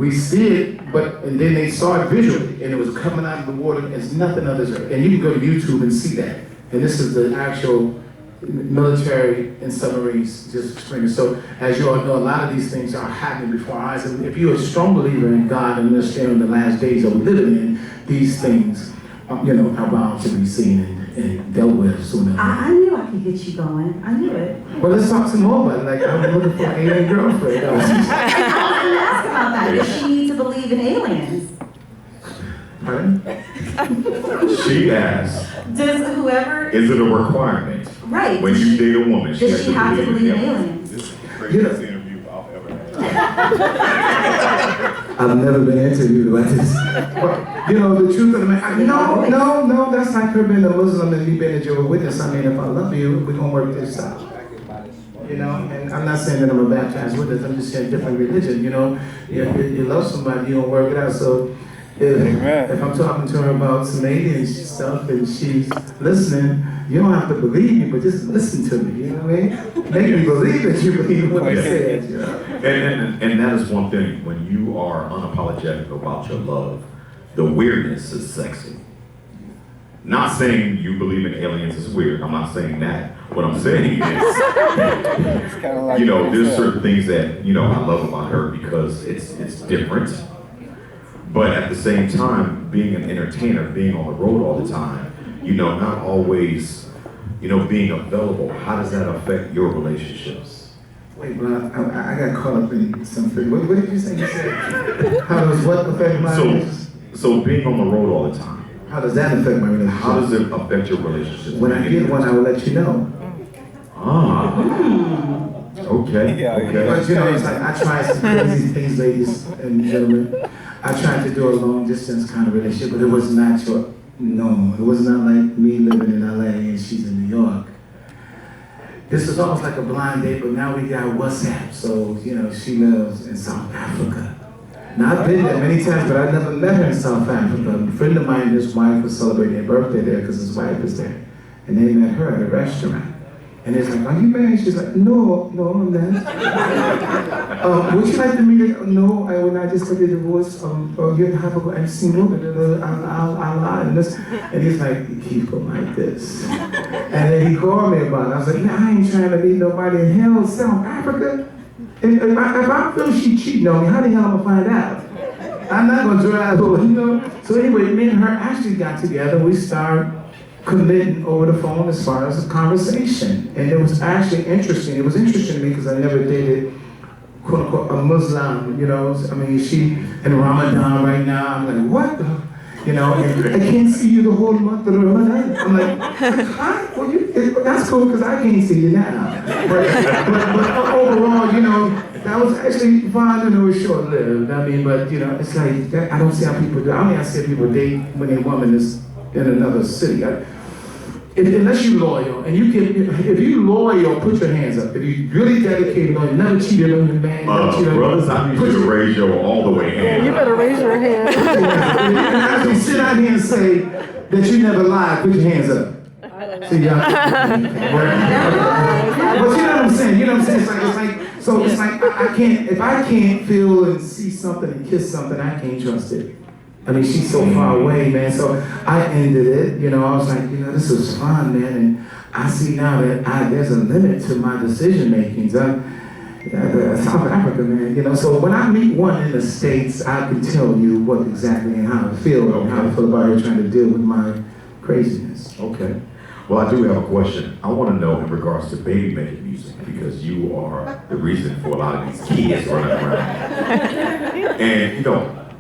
We see it, and then they saw it visually, and it was coming out of the water as nothing other than, and you can go to YouTube and see that. And this is the actual military and submarines just explaining. So as you all know, a lot of these things are happening before our eyes. And if you're a strong believer in God and understand the last days that we're living in, these things, are bound to be seen and dealt with sooner. I knew I could get you going. I knew it. Well, let's talk some more about it. Like, I'm looking for an alien girlfriend. I was going to ask about that. Does she need to believe in aliens? Pardon? She asked, Does whoever... is it a requirement? Right. When you date a woman, does she have to believe in aliens? This is the craziest interview I've ever had. I've never been interviewed like this. But, the truth of the matter, no, that's like her being a Muslim and me being a Jehovah's Witness. I mean, if I love you, we're going to work this out. And I'm not saying that I'm a baptized witness, I'm just saying different religion, you love somebody, you don't work it out. So if I'm talking to her about some alien stuff and she's listening, you don't have to believe me, but just listen to me, you know what I mean? Make me believe that you believe what I said, And that is one thing, when you are unapologetic about your love, the weirdness is sexy. Not saying you believe in aliens is weird, I'm not saying that. What I'm saying is, there's certain things that, I love about her because it's different. But at the same time, being an entertainer, being on the road all the time, not always, being available, how does that affect your relationships? Wait, well, I got caught up in something. What did you say? You said, how does what affect my relationships? So being on the road all the time. How does that affect my relationship? How does it affect your relationship? When I get one, I will let you know. Ah. Okay. But it's like I try some crazy things, ladies and gentlemen. I tried to do a long distance kind of relationship, but it was not normal. It was not like me living in LA and she's in New York. This was almost like a blind date, but now we got WhatsApp. So, she lives in South Africa. Now, I've been there many times, but I never met her in South Africa. A friend of mine and his wife was celebrating their birthday there because his wife was there. And they met her at a restaurant. And it's like, are you married? She's like, no, I'm not. Would you like to meet her? No, I will not just get a divorce. You have a go, I'm single, and he's like, keep going like this. And then he called me about it. I was like, I ain't trying to meet nobody in hell, South Africa. If I feel she cheating on me, how the hell am I gonna find out? I'm not gonna drive over, So anyway, me and her actually got together. We started committing over the phone as far as a conversation. And it was actually interesting. It was interesting to me because I never dated, quote unquote, a Muslim, she in Ramadan right now. I'm like, what the? And I can't see you the whole month of Ramadan. I'm like, huh? Well, that's cool because I can't see you now. But overall, that was actually fine and it was short-lived. I mean, but it's like, I don't see how people do. I see people date when a woman is in another city. Unless you're loyal, and if you're loyal, put your hands up. If you're really dedicated on, never cheated on your man, brothers, I need you to raise your all the way hand. You better raise your hand. You can actually sit out here and say that you never lied, put your hands up. See, y'all. But you know what I'm saying? It's like I can't, if I can't feel and see something and kiss something, I can't trust it. I mean, she's so far away, man. So I ended it. I was like, this is fun, man. And I see now that there's a limit to my decision making. South Africa, man. So when I meet one in the States, I can tell you what exactly and how I feel and how I feel about her trying to deal with my craziness. Okay. Well, I do have a question. I want to know in regards to baby making music because you are the reason for a lot of these kids running around. And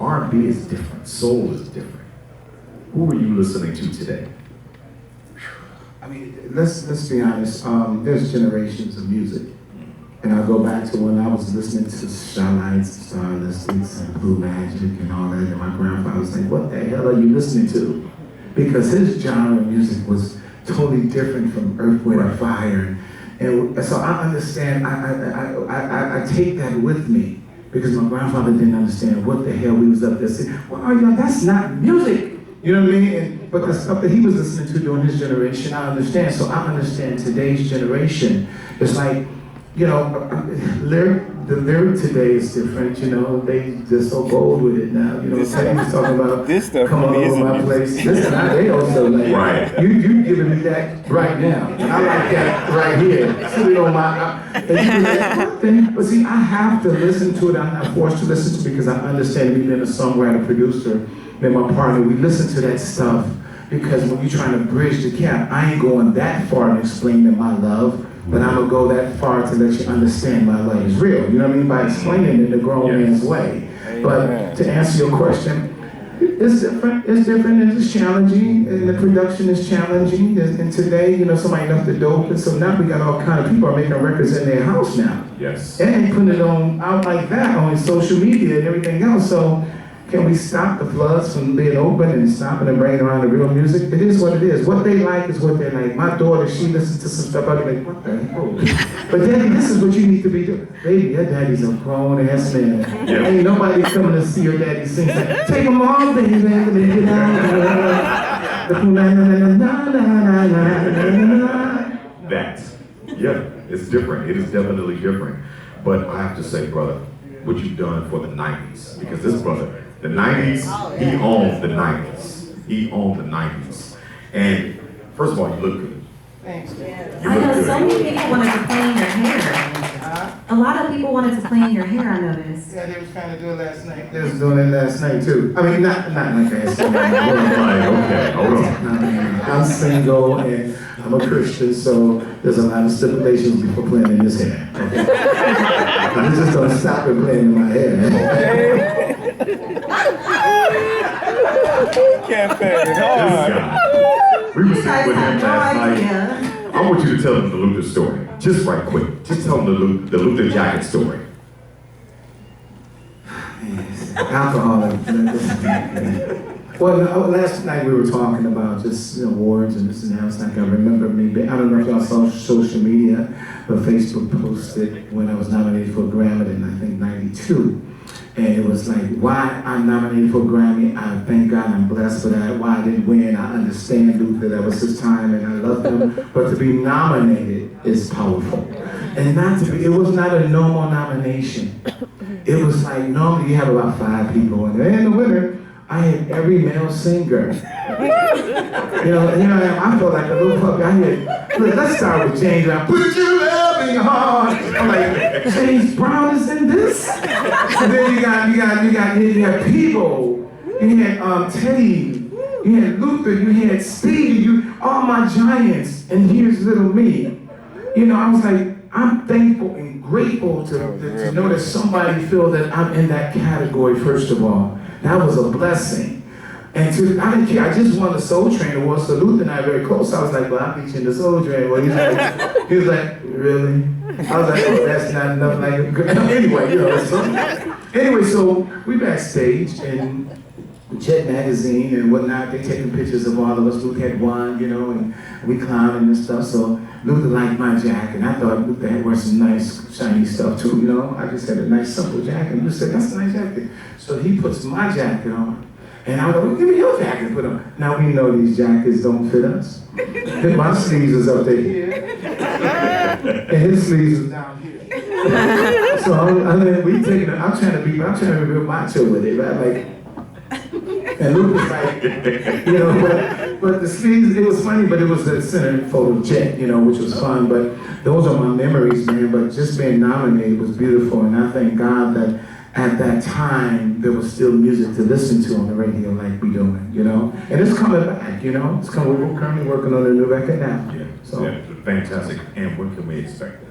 R&B is different. Soul is different. Who are you listening to today? I mean, let's be honest. There's generations of music. And I'll go back to when I was listening to Starlights, Starlists, and Blue Magic and all that. And my grandfather was like, what the hell are you listening to? Because his genre of music was totally different from Earth, Wind, and Fire. And so I understand, I take that with me. Because my grandfather didn't understand what the hell we was up there saying. Well, that's not music. You know what I mean? But the stuff that he was listening to during his generation, I understand. So I understand today's generation. It's like, the the lyric today is different, you know, they're so bold with it now, you know, Teddy was talking about, This stuff come on really over my isn't place, listen, they also like, Right. you giving me that right now, and I like that right here, put it on my, and you be like, what the- but see, I have to listen to it, I'm not forced to listen to it because I understand me being a songwriter, producer, and my partner, we listen to that stuff because when you're trying to bridge the gap, I ain't going that far in explaining my love, but I'm gonna go that far to let you understand my love is real. You know what I mean? By explaining it in a grown man's way. But to answer your question, it's different. It's different and it's challenging. And the production is challenging. And today, you know, somebody left the dope. And so now we got all kind of people are making records in their house now. Yes. And putting it on out like that on social media and everything else. So can we stop the floods from being open and stopping and bringing around the real music? It is what it is. What they like is what they like. My daughter, she listens to some stuff, I'll be like, what the hell? But daddy, this is what you need to be doing. Baby, your daddy's a grown ass man. Yeah. Ain't nobody coming to see your daddy sing. Take them all, baby, let me get out. That. Yeah, it's different. It is definitely different. But I have to say, brother, what you've done for the 90s. Because this brother, the 90s, he owned the 90s. He owned the 90s. And first of all, you look good. Thanks. You I look know good. so many people wanted to play in your hair. A lot of people wanted to play in your hair, I noticed. Yeah, they was trying to do it last night. They was doing it last night too. I mean, not like that. Like, okay, hold on. I'm single and I'm a Christian, so there's a lot of stipulations before playing in this hair. Okay? You just don't stop it playing in my hair. Can't say it This hard. guy. We were You sitting guys with him have no last night. idea. I want you to tell them the Luther story. Just right quick. Just tell them the Luther jacket story. Alcohol. Well, no, last night we were talking about just awards and this and that. It's like I remember me. I don't know if y'all saw social media, but Facebook posted when I was nominated for a Grammy in I think '92. And it was like, why I'm nominated for a Grammy, I thank God I'm blessed for that. Why I didn't win, I understand Luther, that was his time and I love him. But to be nominated is powerful. And not to be, it was not a normal nomination. It was like, normally you have about 5 people in there. And the winner, I had every male singer. You know, and here I am, I felt like a little puppy. I had, look, let's start with James Brown. Put your love in your heart. I'm like, James Brown is in this? And then you had people. You had Teddy. You had Luther. You had Stevie. All my giants. And here's little me. You know, I was like, I'm thankful and grateful to know that somebody feel that I'm in that category, first of all. That was a blessing. And I didn't care, I just won the Soul Train Award, so Luther and I are very close. I was like, well, I'll beat you in the Soul Train Award. He was like, really? I was like, oh, that's not enough. Like, anyway, you know, so we backstage and Jet Magazine and whatnot, they taking pictures of all of us. Luther had won, you know, and we clowning and stuff. So Luther liked my jacket. And I thought Luther had wear some nice, shiny stuff too, you know. I just had a nice, simple jacket. And Luther said, that's a nice jacket. So he puts my jacket on. And I was like, well, give me your jacket to put on. Now we know these jackets don't fit us. My sleeves is up there here. And his sleeves is down here. So I'm trying to be real macho with it, right? Like, and Luke was like, you know, but the sleeves, it was funny, but it was the center photo jet, you know, which was fun. But those are my memories, man. But just being nominated was beautiful. And I thank God that at that time, there was still music to listen to on the radio like we doing, you know? And it's coming back, you know? We're currently working on a new record now. Yeah, So, yeah, fantastic. And when can we expect that?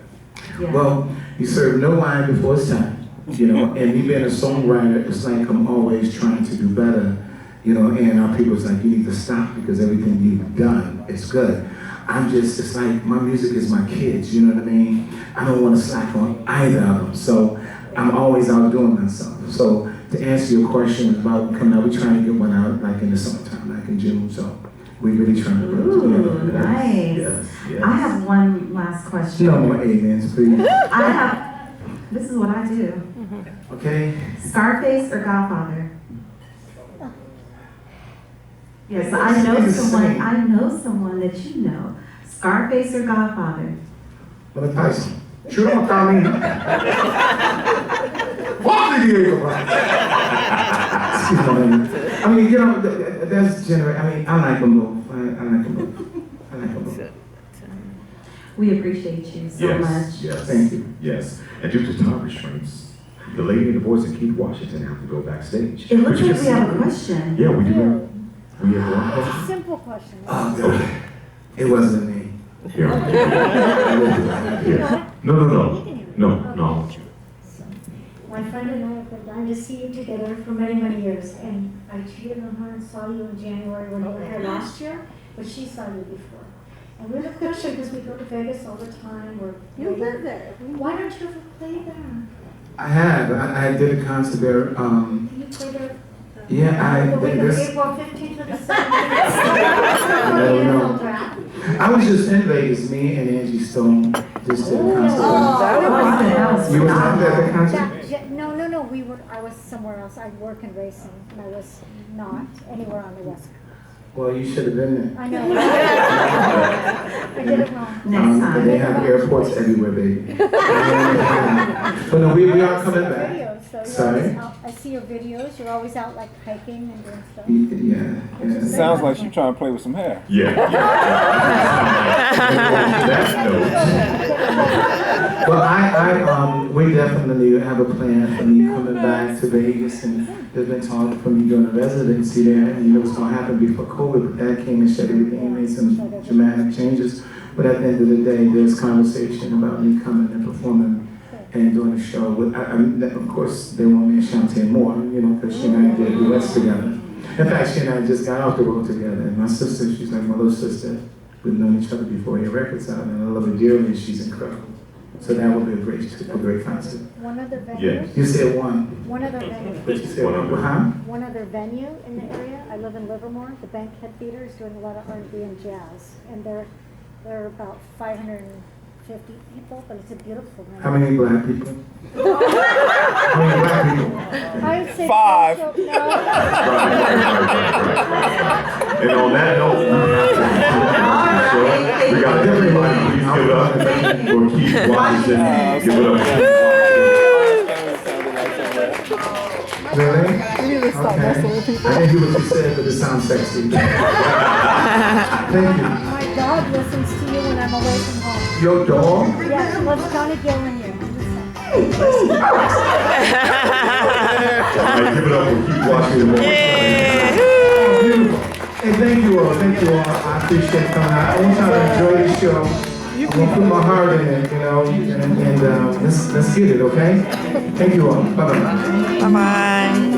Yeah. well, you serve no wine before it's time, you know? And me being a songwriter, it's like I'm always trying to do better, you know? And our people's like, you need to stop because everything you've done is good. It's like my music is my kids, you know what I mean? I don't want to slack on either of them. So I'm always outdoing myself. So to answer your question about coming out, we're trying to get one out like in the summertime, like in June. So we're really trying to work together. Ooh, nice. Yes. I have one last question. No more amens, please. This is what I do. Okay? Scarface or Godfather? Yes, I know It's the someone. same. I know someone that you know. Scarface or Godfather? Mike Tyson. Sure, don't call me. Fuck the Diego Brown. I mean, you know, that's general. I mean, I like them both. I like them both. I like them both. We appreciate you so Yes, much. yes. Thank you. Yes. And due to time restraints, the lady and the voice of Keith Washington have to go backstage. It looks But you like we can have see- a question. Yeah, we do. We have one question. Simple question. Okay. It wasn't me. Here. Here. No. My friend and I have been dying to see you together for many, many years, and I cheated on her and saw you in January when you were here last year, but she saw you before. And we have a question because we go to Vegas all the time. You live there. Why don't you ever play there? I have. I did a concert there. Can you play there? Yeah, The week of this, April 15th to the 17th. no. I was just in Vegas. Me and Angie Stone just did a concert. You were not at the concert? No. I was somewhere else. I work in racing, and I was not anywhere on the West Coast. Well, you should have been there. I know. I did it wrong. Next time. They have airports everywhere, baby. But no, we are coming back. Videos, so you're Sorry? always out- I see your videos. You're always out like hiking and doing stuff. Yeah. Sounds like she's trying to play with some hair. Yeah. That note. Well, we definitely have a plan for me coming back to Vegas, and there's been talk for me doing a residency there, and you know what's going to happen before COVID, but that came and shut everything, made some dramatic changes. But at the end of the day, there's conversation about me coming and performing and doing a show. Of course, they want me and Shantae more, you know, because she and I did duets together. In fact, she and I just got off the road together, and my sister, she's like my little sister. We've known each other before your records out, and I love her dearly. She's incredible. So that would be a great concert. One other venue. Yeah. You said one. One other venue. But you said One one. other. Huh? One other venue in the area. I live in Livermore. The Bankhead Theater is doing a lot of R&B and jazz, and they're about 550 people, but it's a beautiful venue. How many black people? How many black people? I would say 5. No. Right. And on that note, we have to we got everybody. Please give it up for Keith Washington. Give it up. Really? Okay. I didn't hear what you said, but it sounds sexy. Thank you. My dog listens to you when I'm away from home. Your dog? Yes, loves Johnny Gill and you. All right, give it up for Keith Washington. Beautiful. Hey, thank you all. Thank you all. I appreciate coming out. I want y'all to enjoy the show. I'm gonna put my heart in it, you know, and let's get it, okay? Thank you all. Bye-bye. Bye-bye.